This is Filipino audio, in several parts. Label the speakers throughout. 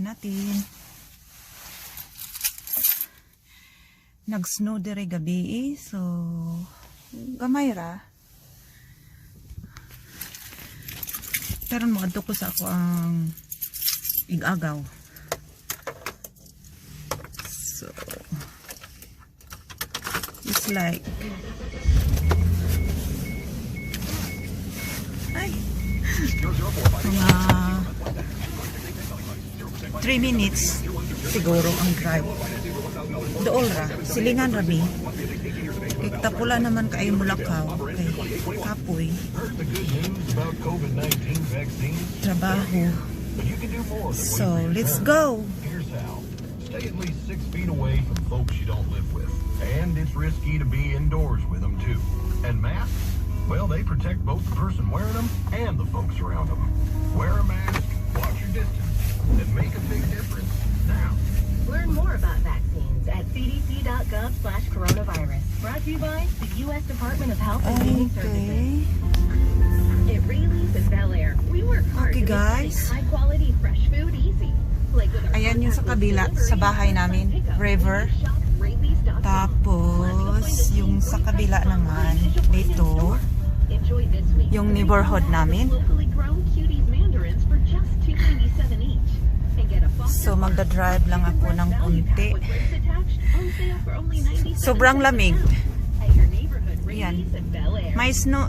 Speaker 1: natin. Nag-snow dire gabi so gamay ra. Pero maadto ko sa ako ang igagaw. So it's like mga 3 minutes siguro ang drive. Dool ra, silingan ra mi. Kay tapula naman kay Mulakaw. Okay, kapoy. Trabaho. So, let's go.
Speaker 2: Stay at least 6 feet away from folks you don't live with. And it's risky to be indoors with them too. And masks? Well, they protect both the person wearing them and the folks around them. Wear a mask, watch your distance, and make a big difference now.
Speaker 3: Learn more about vaccines at cdc.gov/coronavirus. Brought to you by the U.S. Department of Health and Human Services. At Rayleigh's in Bel Air, we work hard
Speaker 1: Okay,
Speaker 3: to make
Speaker 1: guys.
Speaker 3: high quality fresh food easy. Like with our
Speaker 1: Ayan yung sa kabila, sa bahay namin, river. Tapos, yung sa kabila naman, dito,
Speaker 3: Enjoy this week.
Speaker 1: yung neighborhood namin.
Speaker 3: Locally grown cuties mandarins for just $2.97 each. And get a
Speaker 1: So, magdadrive lang ako ng kunti.
Speaker 3: with rates attached on sale for only 97
Speaker 1: Sobrang lamig.
Speaker 3: at your neighborhood
Speaker 1: Yan.
Speaker 3: Rayleigh's in Bel Air.
Speaker 1: May snow,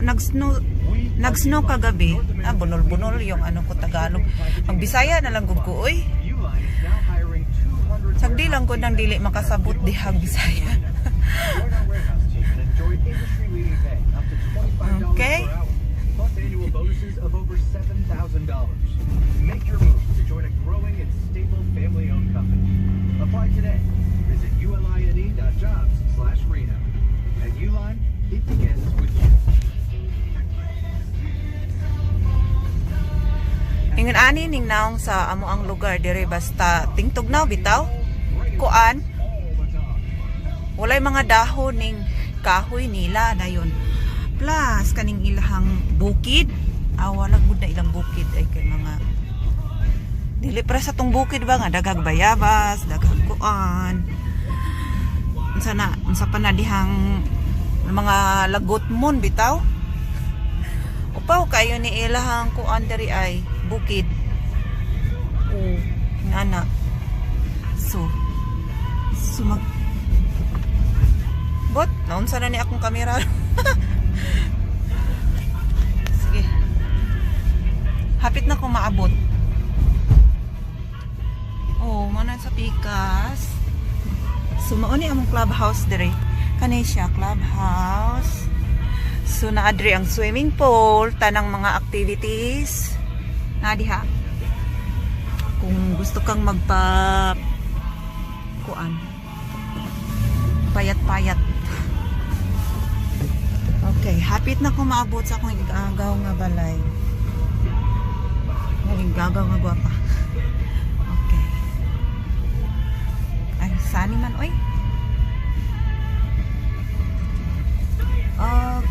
Speaker 1: nag-snow kagabi. Bunol-bunol yung ano ko Tagalog. Magbisaya na lang gud ko, oy.
Speaker 2: Uline is now hiring 200
Speaker 1: Sagdi lang ko nang dili makasabot dihang Bisaya.
Speaker 2: Join our warehouse team and enjoy industry-leading pay up to $25
Speaker 1: Okay.
Speaker 2: per hour, plus annual bonuses of over $7,000. Make your move to join a growing and stable family-owned company. Apply today. Visit uline.jobs/Reno. At Uline, it begins with you.
Speaker 1: Ingon ani ning naong sa amo ang lugar dire basta tingtugnaw bitaw. Kuan. Walay mga dahon ning kahoy nila dayon. Plus kaning ilahang bukid. Wala gud na ilang bukid ay kay mga dili para sa tong bukid ba nga dagag bayabas, dagag kuan. Unsa pa na dihang mga lagot mon bitaw. Upaw kayo ni ilahang kuan diri ay bukid. Nana. So mag bot, naunsa na ni akong kamera. Sige. Hapit na ko maabot. Mana sa pikas. So mao ni among clubhouse dire. Kani siya clubhouse. So naadri ang swimming pool, tanang mga activities. Na diha. Kung gusto kang magpa kuan. Payat-payat. Okay, hapit na ko maabot sa akong igagaw nga balay. Igagaw nga gwapa. Okay. Ay, sani man oy.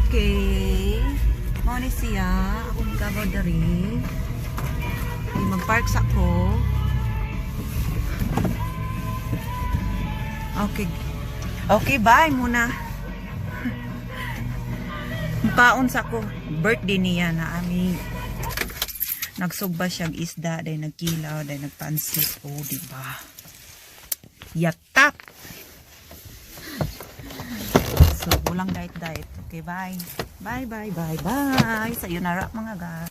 Speaker 1: Okay. Mao ni siya, akong igagaw diri. Mag-park sa ko. Okay. Okay, bye muna. Mukaon sa ko. Birthday niya na ami. Nagsugba siyang isda, day nagkilaw, day nagpansit. Oh, diba? Yatak! So, walang diet-diet. Okay, bye. Bye, bye, bye, bye. Sayonara mga guys.